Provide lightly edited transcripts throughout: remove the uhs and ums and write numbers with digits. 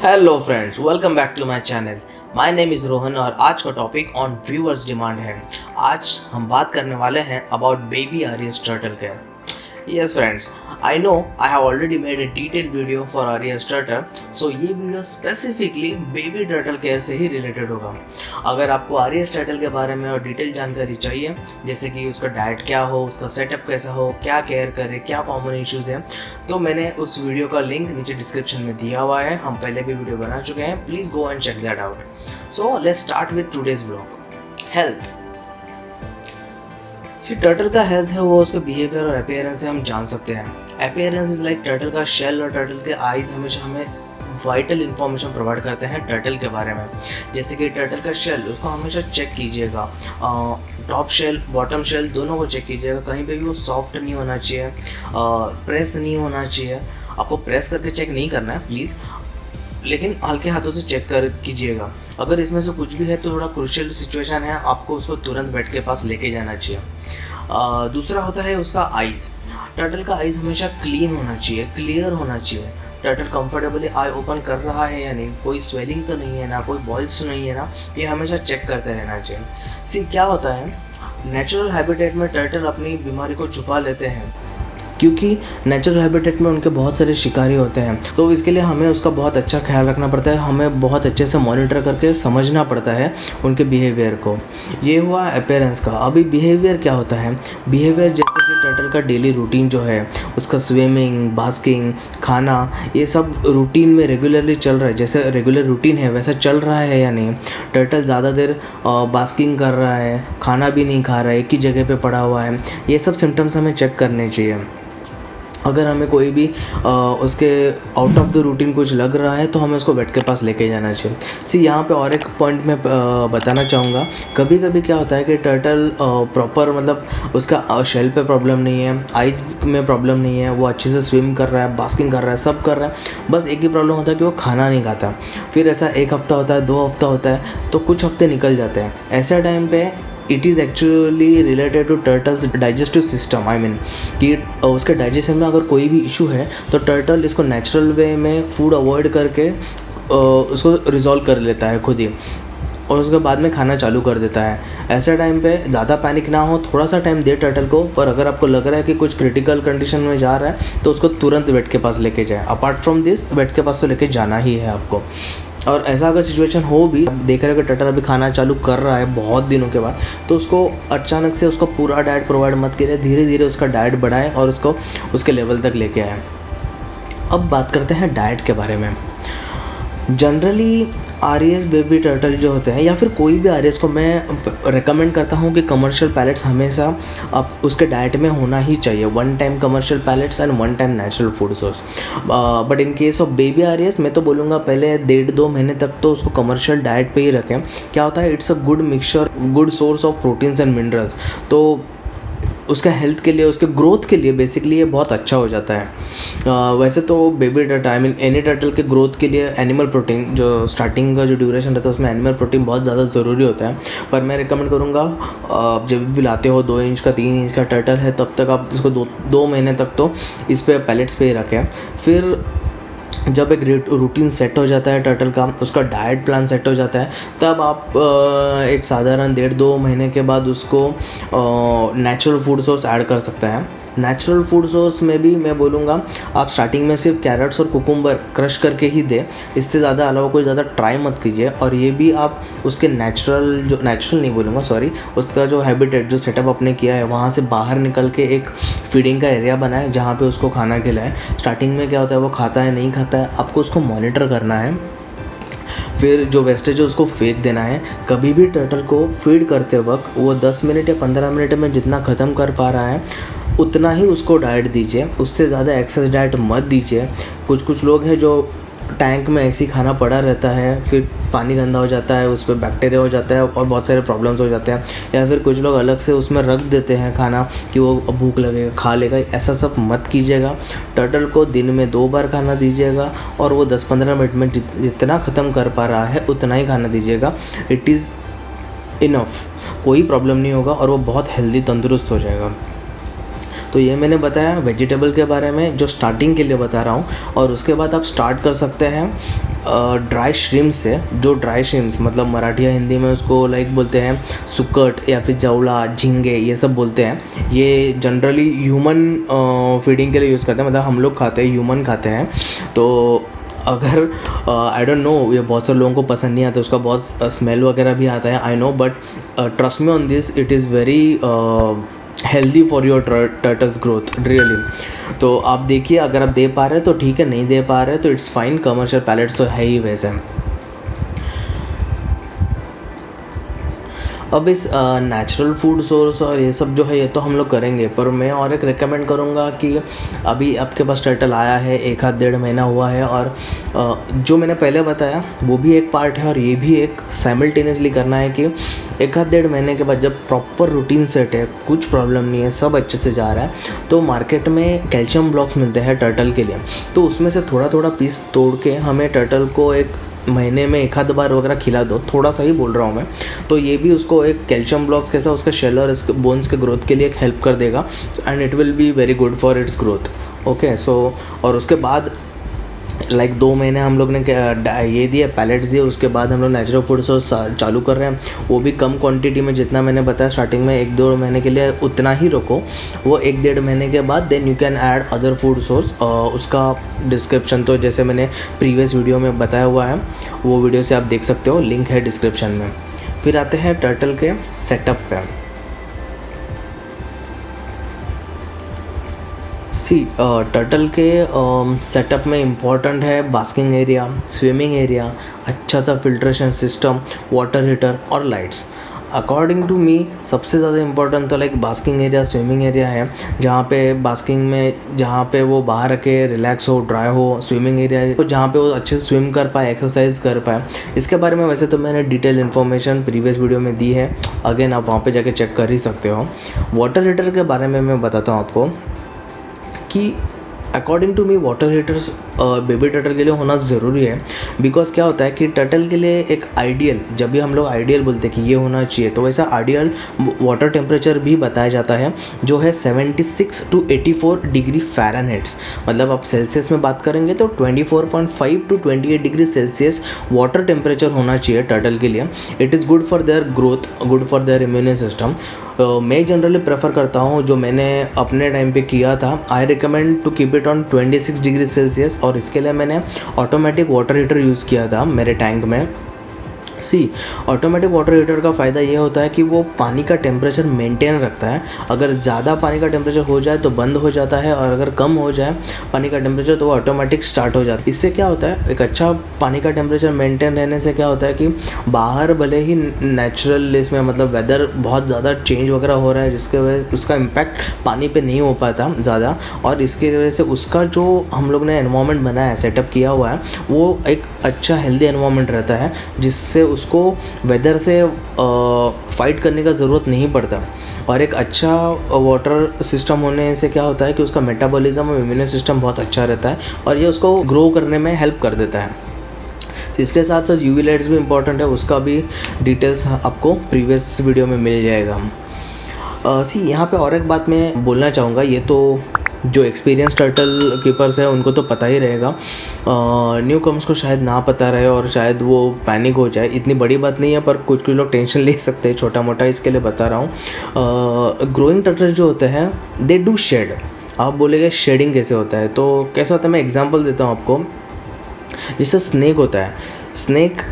Hello friends, welcome back to my channel. My name is Rohan और आज का topic on viewers demand है। आज हम बात करने वाले हैं about baby arius turtle care. Yes friends, I know I have already made a detailed video for Arias Turtle, so ये video specifically baby turtle care से ही रिलेटेड होगा। अगर आपको आरियस टर्टल के बारे में और डिटेल जानकारी चाहिए, जैसे कि उसका डाइट क्या हो, उसका सेटअप कैसा हो, क्या केयर करे, क्या कॉमन इश्यूज हैं, तो मैंने उस वीडियो का लिंक नीचे डिस्क्रिप्शन में दिया हुआ है। हम पहले भी वीडियो बना चुके हैं, please go and check that out. So let's start with today's blog. Health. Turtle का हेल्थ है वो उसके बिहेवियर और अपीयरेंस से हम जान सकते हैं। अपीयरेंस इज लाइक टर्टल का शेल और टर्टल के आईज हमेशा हमें वाइटल इन्फॉर्मेशन प्रोवाइड करते हैं टर्टल के बारे में। जैसे कि टर्टल का शेल, उसको हमेशा चेक कीजिएगा, टॉप शेल बॉटम शेल दोनों को चेक कीजिएगा। कहीं पे भी वो सॉफ्ट नहीं होना चाहिए, प्रेस नहीं होना चाहिए। आपको प्रेस करके चेक नहीं करना है प्लीज़, लेकिन हल्के हाथों से चेक कर कीजिएगा। अगर इसमें से कुछ भी है तो थोड़ा क्रूशियल सिचुएशन है, आपको उसको तुरंत बेड के पास लेके जाना चाहिए। दूसरा होता है उसका आइज़। टर्टल का आइज़ हमेशा क्लीन होना चाहिए, क्लियर होना चाहिए। टर्टल कंफर्टेबली आई ओपन कर रहा है या नहीं, कोई स्वेलिंग तो नहीं है ना, कोई बॉइल्स तो नहीं है ना, ये हमेशा चेक करते रहना चाहिए। सी क्या होता है, नेचुरल हैबिटेट में टर्टल अपनी बीमारी को छुपा लेते हैं, क्योंकि नेचुरल हैबिटेट में उनके बहुत सारे शिकारी होते हैं। तो इसके लिए हमें उसका बहुत अच्छा ख्याल रखना पड़ता है, हमें बहुत अच्छे से मॉनिटर करके समझना पड़ता है उनके बिहेवियर को। ये हुआ अपीयरेंस का। अभी बिहेवियर क्या होता है, बिहेवियर जैसे कि टर्टल का डेली रूटीन जो है, उसका स्विमिंग, बास्किंग, खाना, ये सब रूटीन में रेगुलरली चल रहा है। जैसे रेगुलर रूटीन है वैसा चल रहा है या नहीं। टर्टल ज़्यादा देर बास्किंग कर रहा है, खाना भी नहीं खा रहा है, एक ही जगह पे पड़ा हुआ है, ये सब सिम्टम्स हमें चेक करने चाहिए। अगर हमें कोई भी उसके आउट ऑफ द रूटीन कुछ लग रहा है तो हमें उसको बेड के पास लेके जाना चाहिए। यहाँ पे और एक पॉइंट मैं बताना चाहूँगा। कभी कभी क्या होता है कि टर्टल प्रॉपर मतलब उसका शेल पे प्रॉब्लम नहीं है, आइज़ में प्रॉब्लम नहीं है, वो अच्छे से स्विम कर रहा है, बास्किंग कर रहा है, सब कर रहा है, बस एक ही प्रॉब्लम होता है कि वो खाना नहीं खाता। फिर ऐसा 1 हफ्ता होता है, 2 हफ्ता होता है, तो कुछ हफ्ते निकल जाते हैं। ऐसे टाइम पे it is actually related to turtles digestive system. I mean कि उसके डाइजेशन में अगर कोई भी इशू है तो टर्टल इसको नेचुरल वे में फूड अवॉइड करके उसको रिजॉल्व कर लेता है खुद ही, और उसके बाद में खाना चालू कर देता है। ऐसे टाइम पे ज़्यादा पैनिक ना हो, थोड़ा सा टाइम दे टर्टल को, पर अगर आपको लग रहा है कि कुछ क्रिटिकल कंडीशन में जा रहा है तो उसको तुरंत वेट के पास लेके जाए। अपार्ट फ्रॉम दिस, वेट के पास तो लेके जाना ही है आपको। और ऐसा अगर सिचुएशन हो भी, देख रहे हो कि टर्टल अभी खाना चालू कर रहा है बहुत दिनों के बाद, तो उसको अचानक से उसको पूरा डाइट प्रोवाइड मत करिए, धीरे धीरे उसका डाइट बढ़ाएं और उसको उसके लेवल तक लेके आएँ। अब बात करते हैं डाइट के बारे में। जनरली आरियस बेबी टर्टल जो होते हैं या फिर कोई भी आरियस को मैं रेकमेंड करता हूँ कि कमर्शियल पैलेट्स हमेशा अब उसके डाइट में होना ही चाहिए। 1 time commercial pellets and 1 time natural food source. But in case of baby arius मैं तो बोलूँगा पहले 1.5-2 महीने तक तो उसको कमर्शियल डाइट पे ही रखें। क्या होता है, it's a good mixture, good source of proteins and minerals. तो उसका हेल्थ के लिए, उसके ग्रोथ के लिए बेसिकली ये बहुत अच्छा हो जाता है। वैसे तो baby turtle, I mean any turtle के ग्रोथ के लिए एनिमल प्रोटीन, जो स्टार्टिंग का जो ड्यूरेशन रहता है उसमें एनिमल प्रोटीन बहुत ज़्यादा ज़रूरी होता है। पर मैं रिकमेंड करूँगा जब भी लाते हो 2 इंच का, 3 इंच का टर्टल है, तब तक आप इसको 2 महीने तक तो इस पे पैलेट्स पे ही रखें। फिर जब एक रूटीन सेट हो जाता है टर्टल का, उसका डाइट प्लान सेट हो जाता है, तब आप एक साधारण 1.5-2 महीने के बाद उसको नेचुरल फूड सोर्स ऐड कर सकते हैं। नेचुरल फूड सोर्स में भी मैं बोलूँगा आप स्टार्टिंग में सिर्फ कैरेट्स और कुकुम्बर क्रश करके ही दें, इससे ज़्यादा अलावा कोई ज़्यादा ट्राई मत कीजिए। और ये भी आप उसके नेचुरल नहीं बोलूँगा, सॉरी, उसका जो हैबिटेट, जो सेटअप आपने किया है, वहाँ से बाहर निकल के एक फीडिंग का एरिया बनाए जहाँ पे उसको खाना खिलाएं। स्टार्टिंग में क्या होता है, वो खाता है नहीं खाता है, आपको उसको मॉनिटर करना है। फिर जो वेस्टेज है उसको फेंक देना है। कभी भी टर्टल को फीड करते वक्त वो 10 मिनट या 15 मिनट में जितना ख़त्म कर पा रहा है उतना ही उसको डाइट दीजिए, उससे ज़्यादा एक्सेस डाइट मत दीजिए। कुछ लोग हैं जो टैंक में ऐसे ही खाना पड़ा रहता है, फिर पानी गंदा हो जाता है, उस पर बैक्टीरिया हो जाता है और बहुत सारे प्रॉब्लम्स हो जाते हैं। या फिर कुछ लोग अलग से उसमें रख देते हैं खाना कि वो भूख लगेगा खा लेगा। ऐसा सब मत कीजिएगा। टर्टल को दिन में 2 बार खाना दीजिएगा और वो 10-15 मिनट में जितना ख़त्म कर पा रहा है उतना ही खाना दीजिएगा। इट इज़ इनफ, कोई प्रॉब्लम नहीं होगा और वो बहुत हेल्दी, तंदुरुस्त हो जाएगा। तो ये मैंने बताया वेजिटेबल के बारे में, जो स्टार्टिंग के लिए बता रहा हूँ। और उसके बाद आप स्टार्ट कर सकते हैं ड्राई श्रिम्स से, जो ड्राई श्रिम्स मतलब मराठी या हिंदी में उसको लाइक बोलते हैं सुकट या फिर जवला, झींगे, ये सब बोलते हैं। ये जनरली ह्यूमन फीडिंग के लिए यूज़ करते हैं, मतलब हम लोग खाते हैं, ह्यूमन खाते हैं। तो अगर आई डोंट नो, ये बहुत सारे लोगों को पसंद नहीं आता, उसका बहुत स्मेल वगैरह भी आता है, I know, but trust me on this, it is very healthy for your turtles growth really. तो आप देखिए, अगर आप दे पा रहे हैं तो ठीक है, नहीं दे पा रहे हैं तो इट्स फाइन, कमर्शियल पैलेट्स तो है ही वैसे। अब इस नेचुरल फूड सोर्स और ये सब जो है ये तो हम लोग करेंगे, पर मैं और एक रेकमेंड करूँगा कि अभी आपके पास टर्टल आया है, 1-1.5 महीना हुआ है, और जो मैंने पहले बताया वो भी एक पार्ट है, और ये भी एक साइमल्टेनियसली करना है कि 1-1.5 महीने के बाद जब प्रॉपर रूटीन सेट है, कुछ प्रॉब्लम नहीं है, सब अच्छे से जा रहा है, तो मार्केट में कैल्शियम ब्लॉक्स मिलते हैं टर्टल के लिए, तो उसमें से थोड़ा थोड़ा पीस तोड़ के हमें टर्टल को एक महीने में 1-आध बार वगैरह खिला दो, थोड़ा सा ही बोल रहा हूँ मैं, तो ये भी उसको एक कैल्शियम ब्लॉक कैसा उसके शेल और इसके बोन्स के ग्रोथ के लिए एक हेल्प कर देगा, and it will be very good for its growth. Okay, so और उसके बाद लाइक 2 महीने हम लोग ने ये दिए, पैलेट्स दिए, उसके बाद हम लोग नेचुरल फूड सोर्स चालू कर रहे हैं, वो भी कम क्वांटिटी में, जितना मैंने बताया स्टार्टिंग में 1-2 महीने के लिए उतना ही रखो, वो 1-1.5 महीने के बाद then you can add other food source. उसका डिस्क्रिप्शन तो जैसे मैंने प्रीवियस वीडियो में बताया हुआ है, वो वीडियो से आप देख सकते हो, लिंक है डिस्क्रिप्शन में। फिर आते हैं टर्टल के सेटअप पे। टर्टल के सेटअप में इम्पॉर्टेंट है बास्किंग एरिया, स्विमिंग एरिया, अच्छा सा फिल्ट्रेशन सिस्टम, वाटर हीटर और लाइट्स। अकॉर्डिंग टू मी सबसे ज़्यादा इम्पोर्टेंट तो like basking area, swimming area है, जहाँ पे बास्किंग में जहाँ पे वो बाहर के रिलैक्स हो, ड्राई हो, स्विमिंग एरिया तो जहाँ पे वो अच्छे से स्विम कर पाए, एक्सरसाइज कर पाए। इसके बारे में वैसे तो मैंने डिटेल इन्फॉर्मेशन प्रीवियस वीडियो में दी है, अगेन आप वहाँ पे जाके चेक कर ही सकते हो। वाटर हीटर के बारे में मैं बताता हूँ आपको कि according to me water heaters baby turtle के लिए होना ज़रूरी है, बिकॉज क्या होता है कि टर्टल के लिए एक आइडियल, जब भी हम लोग आइडियल बोलते हैं कि ये होना चाहिए, तो वैसा आइडियल वाटर टेम्परेचर भी बताया जाता है, जो है 76 to 84 डिग्री फ़ारेनहाइट्स। मतलब आप सेल्सियस में बात करेंगे तो 24.5 to 28 degree Celsius water temperature होना चाहिए टर्टल के लिए। It is good for their growth, good for their immune system. मैं जनरली प्रेफर करता हूँ, जो मैंने अपने टाइम पे किया था, I recommend to keep it on 26 degree Celsius, और इसके लिए मैंने ऑटोमेटिक वाटर हीटर यूज़ किया था मेरे टैंक में। ऑटोमेटिक वाटर हीटर का फ़ायदा ये होता है कि वो पानी का टेम्परेचर मेंटेन रखता है। अगर ज़्यादा पानी का टेम्परेचर हो जाए तो बंद हो जाता है, और अगर कम हो जाए पानी का टेम्परेचर तो वो ऑटोमेटिक स्टार्ट हो जाता है। इससे क्या होता है, एक अच्छा पानी का टेम्परेचर मेंटेन रहने से क्या होता है कि बाहर भले ही नेचुरल इसमें मतलब वेदर बहुत ज़्यादा चेंज वगैरह हो रहा है, जिसके वजह से उसका इम्पैक्ट पानी पे नहीं हो पाता ज़्यादा, और इसकी वजह से उसका जो हम लोग ने एनवायरनमेंट बनाया है, सेटअप किया हुआ है, वो एक अच्छा हेल्दी एनवायरनमेंट रहता है, जिससे उसको वेदर से फाइट करने का ज़रूरत नहीं पड़ता। और एक अच्छा वाटर सिस्टम होने से क्या होता है कि उसका मेटाबॉलिज्म और इम्यून सिस्टम बहुत अच्छा रहता है, और ये उसको ग्रो करने में हेल्प कर देता है। तो इसके साथ साथ यूवी लाइट्स भी इम्पॉर्टेंट है, उसका भी डिटेल्स आपको प्रीवियस वीडियो में मिल जाएगा। यहाँ पे और एक बात मैं बोलना चाहूँगा, ये तो जो एक्सपीरियंस टर्टल कीपर्स है उनको तो पता ही रहेगा, न्यू कम्स को शायद ना पता रहे और शायद वो पैनिक हो जाए। इतनी बड़ी बात नहीं है, पर कुछ लोग टेंशन ले सकते हैं छोटा मोटा, इसके लिए बता रहा हूँ। ग्रोइंग टर्टल जो होते हैं दे डू शेड। आप बोलेंगे शेडिंग कैसे होता है, तो कैसा होता है, मैं एग्जांपल देता हूँ आपको। जैसे स्नेक होता है, स्नेक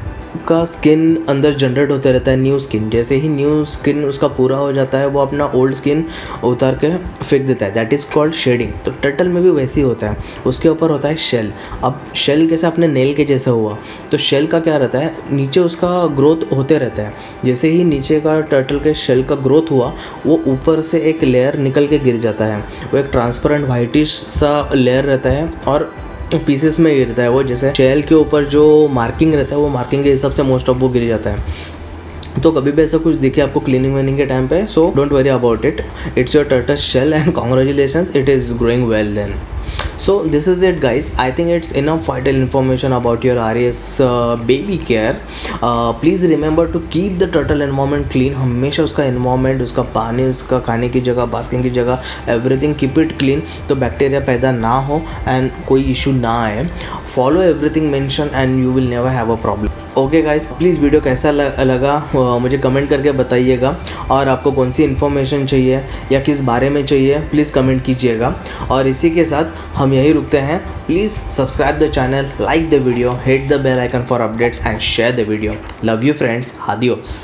का स्किन अंदर जनरेट होता रहता है न्यू स्किन, जैसे ही न्यू स्किन उसका पूरा हो जाता है वो अपना ओल्ड स्किन उतार के फेंक देता है, दैट इज़ कॉल्ड शेडिंग। तो टर्टल में भी वैसे ही होता है, उसके ऊपर होता है शेल। अब शेल कैसे अपने नेल के जैसा हुआ, तो शेल का क्या रहता है, नीचे उसका ग्रोथ होते रहता है, जैसे ही नीचे का टर्टल के शेल का ग्रोथ हुआ, वो ऊपर से एक लेयर निकल के गिर जाता है, वो एक ट्रांसपेरेंट वाइटिश सा लेयर रहता है, और पीसेस में गिरता है वो, जैसे शेल के ऊपर जो मार्किंग रहता है वो मार्किंग के हिसाब से मोस्ट ऑफ वो गिर जाता है। तो कभी भी ऐसा कुछ दिखे आपको क्लीनिंग वेनिंग के टाइम पे, so don't worry about it, it's your turtle shell and congratulations, it is growing well then. So this is it guys. I think it's enough vital information about your RAS baby care. Please remember to keep the turtle environment clean. हमेशा उसका environment, उसका पानी, उसका खाने की जगह, basking की जगह, everything keep it clean, तो बैक्टीरिया पैदा ना हो एंड कोई इशू ना आए. Follow everything mention and you will never have a problem. Okay guys, please video कैसा लगा मुझे कमेंट करके बताइएगा. और आपको कौन सी इन्फॉर्मेशन चाहिए या किस बारे में चाहिए प्लीज़ कमेंट कीजिएगा. और इसी के साथ हम यही रुकते हैं. Please subscribe the channel, like the video, hit the bell icon for updates and share the video. Love you friends. Adios.